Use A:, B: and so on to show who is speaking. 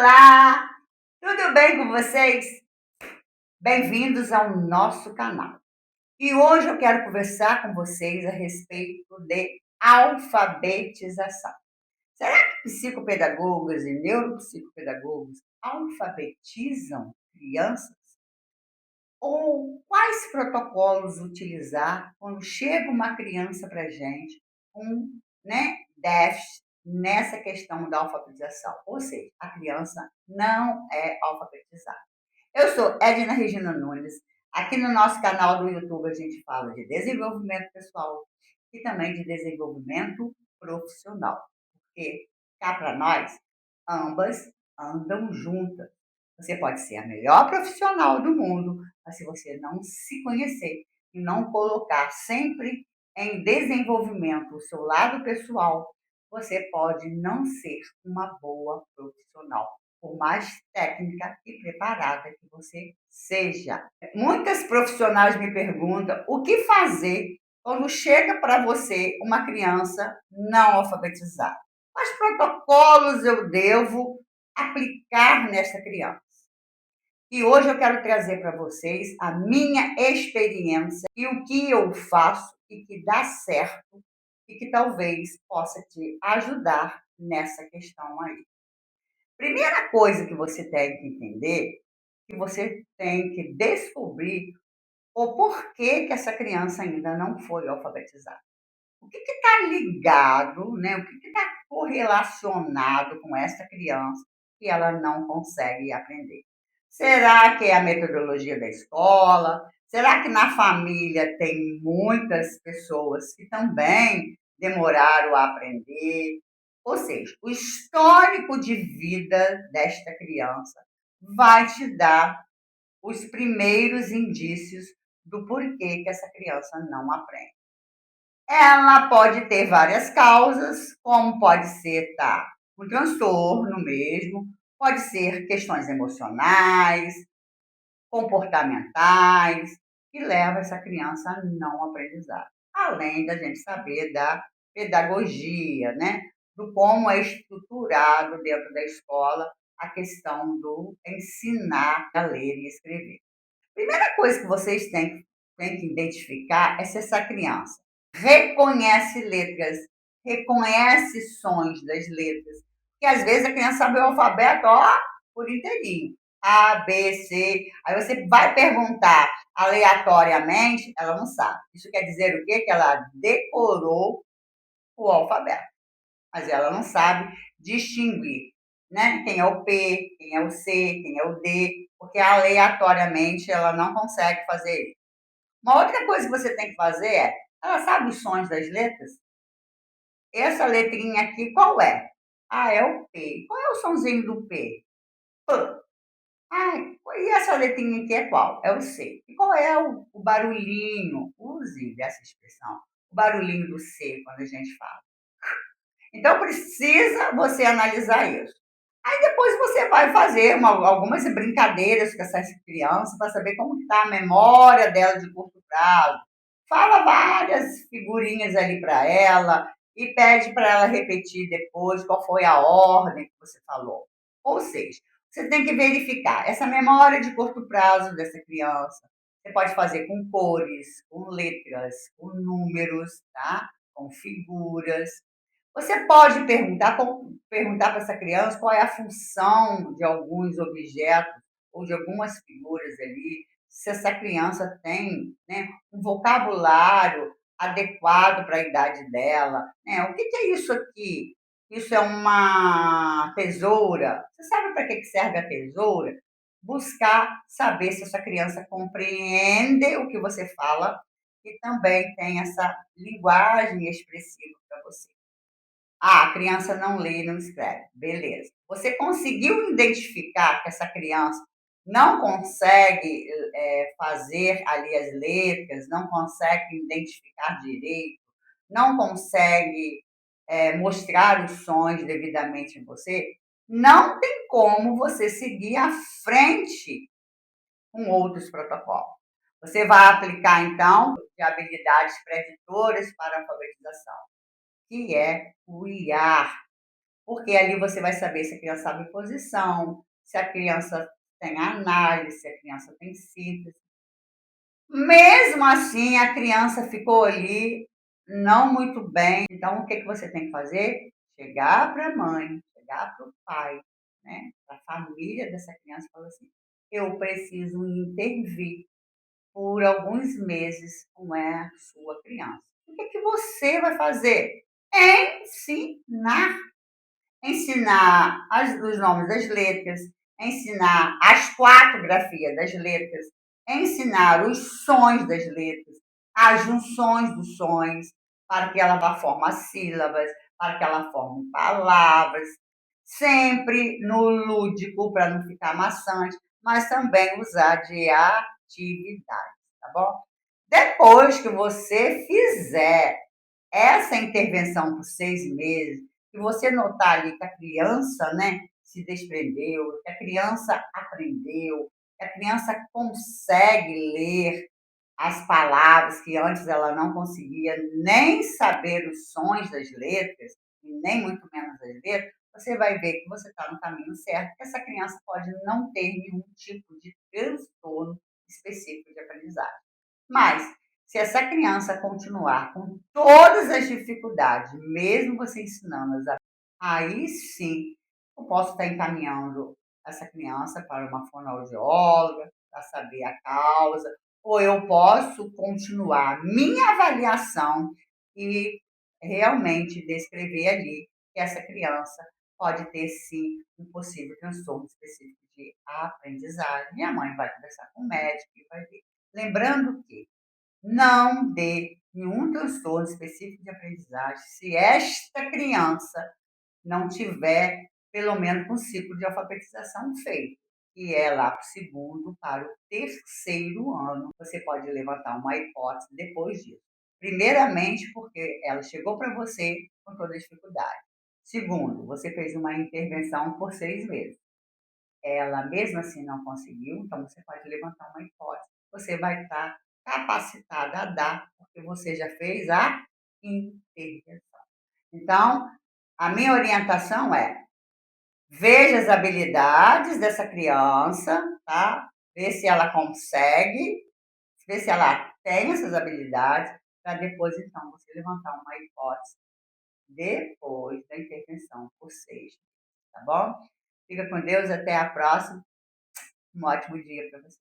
A: Olá, tudo bem com vocês? Bem-vindos ao nosso canal. E hoje eu quero conversar com vocês a respeito de alfabetização. Será que psicopedagogos e neuropsicopedagogos alfabetizam crianças? Ou quais protocolos utilizar quando chega uma criança para a gente com, déficit nessa questão da alfabetização? Ou seja, a criança não é alfabetizada. Eu sou Edna Regina Nunes. Aqui no nosso canal do YouTube a gente fala de desenvolvimento pessoal e também de desenvolvimento profissional. Porque cá para nós, ambas andam juntas. Você pode ser a melhor profissional do mundo, mas se você não se conhecer e não colocar sempre em desenvolvimento o seu lado pessoal, você pode não ser uma boa profissional, por mais técnica e preparada que você seja. Muitas profissionais me perguntam o que fazer quando chega para você uma criança não alfabetizada. Quais protocolos eu devo aplicar nessa criança? E hoje eu quero trazer para vocês a minha experiência e o que eu faço e que dá certo e que talvez possa te ajudar nessa questão aí. Primeira coisa que você tem que entender, que você tem que descobrir o porquê que essa criança ainda não foi alfabetizada. O que está ligado, né? O que está correlacionado com essa criança que ela não consegue aprender? Será que é a metodologia da escola? Será que na família tem muitas pessoas que também demoraram a aprender? Ou seja, o histórico de vida desta criança vai te dar os primeiros indícios do porquê que essa criança não aprende. Ela pode ter várias causas, como pode ser, um transtorno mesmo, pode ser questões emocionais, comportamentais, que leva essa criança a não aprendizado. Além da gente saber da pedagogia, né? Do como é estruturado dentro da escola a questão do ensinar a ler e escrever. Primeira coisa que vocês têm que identificar é se essa criança reconhece letras, reconhece sons das letras. Porque às vezes a criança sabe o alfabeto, ó, por inteirinho. A, B, C. Aí você vai perguntar aleatoriamente, ela não sabe. Isso quer dizer o quê? Que ela decorou o alfabeto. Mas ela não sabe distinguir, né? Quem é o P, quem é o C, quem é o D, porque aleatoriamente ela não consegue fazer isso. Uma outra coisa que você tem que fazer é, ela sabe os sons das letras? Essa letrinha aqui, qual é? Ah, é o P. Qual é o sonzinho do P? P. Ah, e essa letrinha aqui é qual? É o C. E qual é o barulhinho? Use essa expressão. O barulhinho do C, quando a gente fala. Então, precisa você analisar isso. Aí depois você vai fazer algumas brincadeiras com essa criança para saber como está a memória dela de curto prazo. Fala várias figurinhas ali para ela e pede para ela repetir depois qual foi a ordem que você falou. Ou seja, você tem que verificar essa memória de curto prazo dessa criança. Você pode fazer com cores, com letras, com números, tá? Com figuras. Você pode perguntar para essa criança qual é a função de alguns objetos ou de algumas figuras ali, se essa criança tem, né, um vocabulário adequado para a idade dela. Né? O que é isso aqui? Isso é uma tesoura. Você sabe para que serve a tesoura? Buscar saber se essa criança compreende o que você fala e também tem essa linguagem expressiva para você. Ah, a criança não lê e não escreve. Beleza. Você conseguiu identificar que essa criança não consegue fazer ali as letras, não consegue identificar direito, não consegue mostrar os sons devidamente em você? Não tem como você seguir à frente com outros protocolos. Você vai aplicar, então, de habilidades preditoras para a alfabetização, que é o IAR. porque ali você vai saber se a criança sabe posição, se a criança tem análise, se a criança tem síntese. Mesmo assim, a criança ficou ali não muito bem. Então, o que que você tem que fazer? Chegar para a mãe, chegar para o pai, né, para a família dessa criança e falar assim: eu preciso intervir por alguns meses com a sua criança. O que que você vai fazer? Ensinar. Ensinar os nomes das letras, ensinar as 4 grafias das letras, ensinar os sons das letras, as junções dos sons, para que ela vá formar sílabas, para que ela forme palavras, sempre no lúdico, para não ficar maçante, mas também usar de atividade, tá bom? Depois que você fizer essa intervenção por 6 meses, que você notar ali que a criança, né, se desprendeu, que a criança aprendeu, que a criança consegue ler as palavras que antes ela não conseguia nem saber os sons das letras, e nem muito menos as letras, você vai ver que você está no caminho certo, que essa criança pode não ter nenhum tipo de transtorno específico de aprendizagem. Mas, se essa criança continuar com todas as dificuldades, mesmo você ensinando-as, aí sim eu posso estar encaminhando essa criança para uma fonoaudióloga para saber a causa, ou eu posso continuar minha avaliação e realmente descrever ali que essa criança pode ter sim um possível transtorno específico de aprendizagem. Minha mãe vai conversar com o médico e vai ver. Lembrando que não dê nenhum transtorno específico de aprendizagem se esta criança não tiver pelo menos um ciclo de alfabetização feito, que é lá para o segundo para o terceiro ano. Você pode levantar uma hipótese depois disso. Primeiramente, porque ela chegou para você com toda a dificuldade. Segundo, você fez uma intervenção por 6 meses. Ela mesmo assim não conseguiu, então você pode levantar uma hipótese. Você vai estar capacitada a dar, porque você já fez a intervenção. Então, a minha orientação é: veja as habilidades dessa criança, tá? Vê se ela consegue, vê se ela tem essas habilidades, para depois então você levantar uma hipótese depois da intervenção por 6, tá bom? Fica com Deus, até a próxima. Um ótimo dia para você.